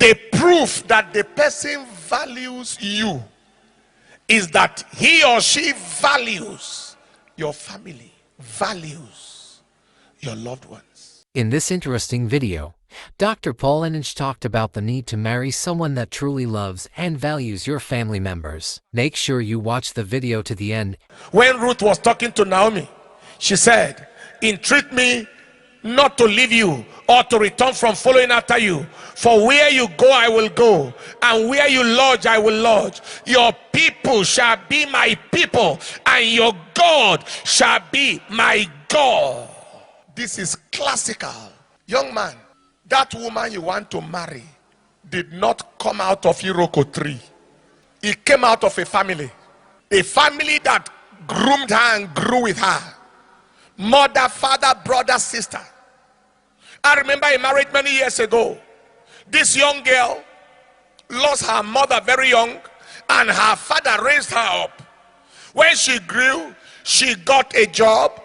The proof that the person values you is that he or she values your family, values your loved ones. In this interesting video, Dr. Paul Enenche talked about the need to marry someone that truly loves and values your family members. Make sure you watch the video to the end. When Ruth was talking to Naomi, she said, entreat me not to leave you or to return from following after you. For where you go, I will go, and where you lodge, I will lodge. Your people shall be my people, and your God shall be my God. This is classical. Young man, that woman you want to marry did not come out of Iroko tree. It came out of a family that groomed her and grew with her. Mother, father, brother, sister. I remember a marriage many years ago. This young girl lost her mother very young, and her father raised her up. When she grew, she got a job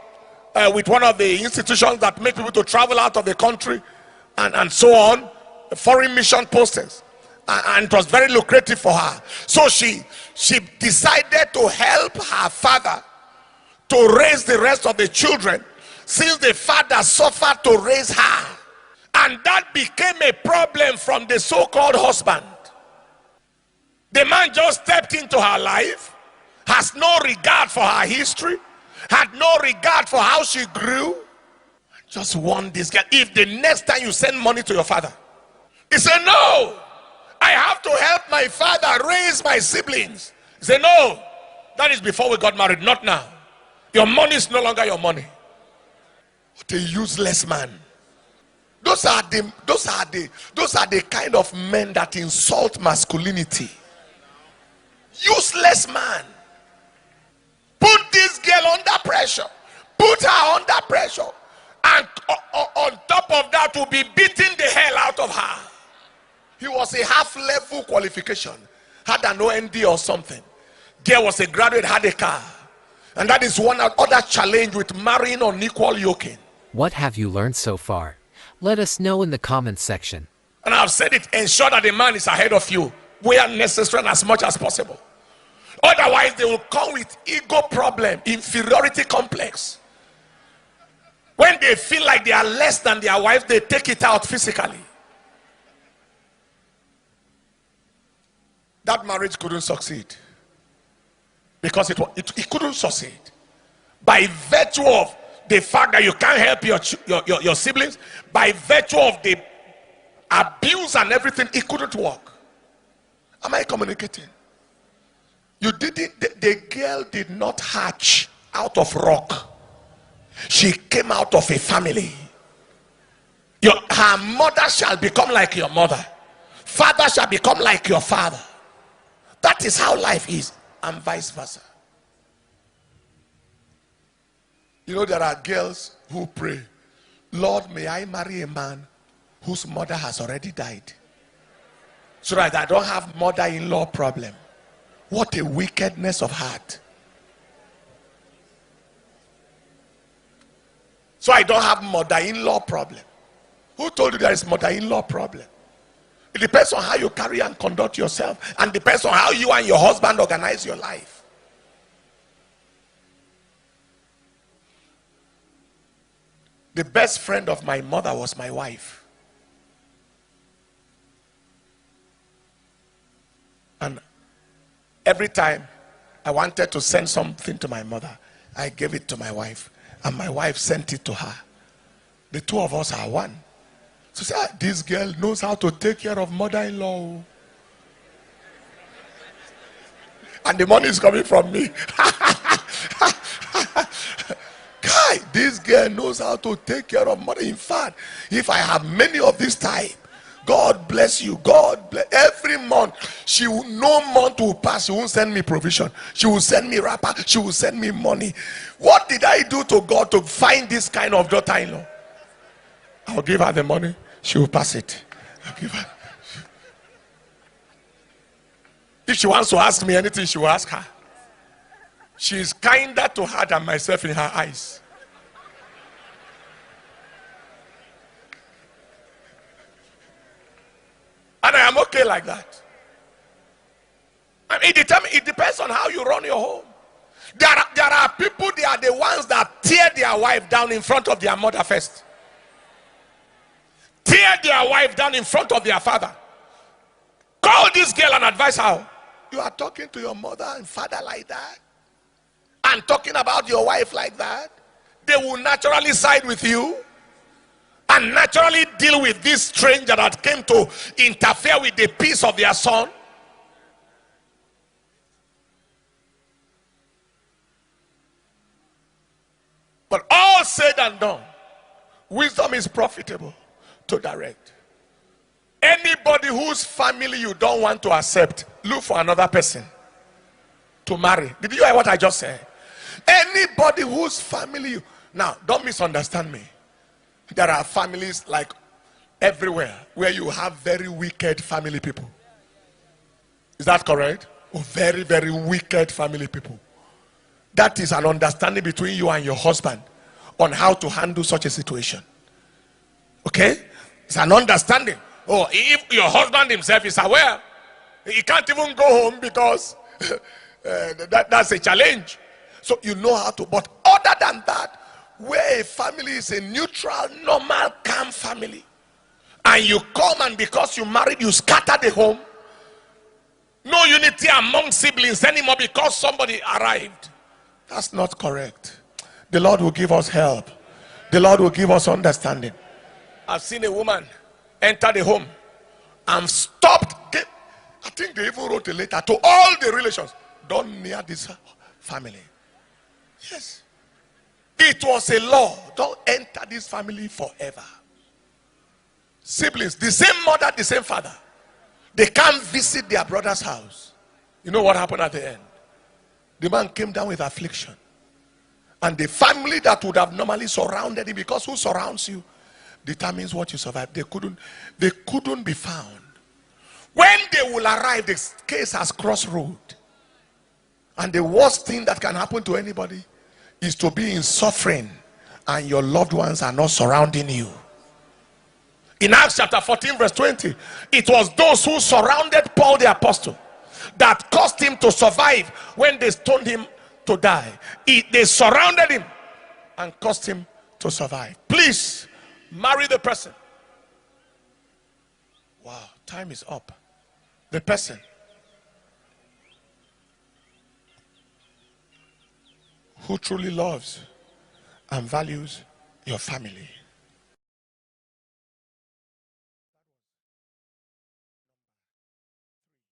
with one of the institutions that make people to travel out of the country and so on, foreign mission postings, and it was very lucrative for her. So she decided to help her father to raise the rest of the children, since the father suffered to raise her. And that became a problem from the so-called husband. The man just stepped into her life, has no regard for her history, had no regard for how she grew. Just want this girl. If the next time you send money to your father, he said, no, I have to help my father raise my siblings. He said, no, that is before we got married, not now. Your money is no longer your money. What a useless man. Those are the kind of men that insult masculinity. Useless man. Put this girl under pressure. Put her under pressure. And on top of that, will be beating the hell out of her. He was a half-level qualification. Had an OND or something. Girl was a graduate, had a car. And that is one other challenge with marrying on equal yoking. What have you learned so far? Let us know in the comments section. And I've said it, ensure that the man is ahead of you where necessary and as much as possible. Otherwise, they will come with ego problem, inferiority complex. When they feel like they are less than their wife, they take it out physically. That marriage couldn't succeed. Because it couldn't succeed. By virtue of the fact that you can't help your siblings, by virtue of the abuse and everything, it couldn't work. Am I communicating? You didn't. The girl did not hatch out of rock. She came out of a family. Her mother shall become like your mother. Father shall become like your father. That is how life is, and vice versa. You know, there are girls who pray, Lord, may I marry a man whose mother has already died, so that I don't have mother-in-law problem. What a wickedness of heart. So I don't have mother-in-law problem. Who told you there is mother-in-law problem? It depends on how you carry and conduct yourself, and depends on how you and your husband organize your life. The best friend of my mother was my wife. And every time I wanted to send something to my mother, I gave it to my wife, and my wife sent it to her. The two of us are one. So say, this girl knows how to take care of mother-in-law. And the money is coming from me. Guy, this girl knows how to take care of mother. In fact, if I have many of this type, God bless you. God bless. Every month, no month will pass. She won't send me provision. She will send me wrapper. She will send me money. What did I do to God to find this kind of daughter-in-law? I'll give her the money. She will pass it. I'll give her. If she wants to ask me anything, she will ask her. She is kinder to her than myself in her eyes. And I am okay like that. I mean, it depends on how you run your home. There are people, they are the ones that tear their wife down in front of their mother first. Tear their wife down in front of their father. Call this girl and advise her. You are talking to your mother and father like that, and talking about your wife like that. They will naturally side with you and naturally deal with this stranger that came to interfere with the peace of their son. But all said and done, wisdom is profitable to direct. Anybody whose family you don't want to accept, look for another person to marry. Did you hear what I just said? Anybody whose family you... Now, don't misunderstand me. There are families like everywhere where you have very wicked family people. Is that correct? Oh, very, very wicked family people. That is an understanding between you and your husband on how to handle such a situation. Okay? It's an understanding. Oh, if your husband himself is aware, he can't even go home because that's a challenge. So you know how to. But other than that, where a family is a neutral, normal, calm family, and you come and because you married, you scatter the home. No unity among siblings anymore because somebody arrived. That's not correct. The Lord will give us help. The Lord will give us understanding. I've seen a woman enter the home and stopped. I think they even wrote a letter to all the relations. Don't near this family. Yes. It was a law. Don't enter this family forever. Siblings, the same mother, the same father. They can't visit their brother's house. You know what happened at the end? The man came down with affliction. And the family that would have normally surrounded him, because who surrounds you determines what you survive. They couldn't be found. When they will arrive, the case has crossed road. And the worst thing that can happen to anybody is to be in suffering and your loved ones are not surrounding you. In Acts chapter 14 verse 20, it was those who surrounded Paul the apostle that caused him to survive when they stoned him to die. They surrounded him and caused him to survive. Please marry the person. Wow, time is up. The person who truly loves and values your family.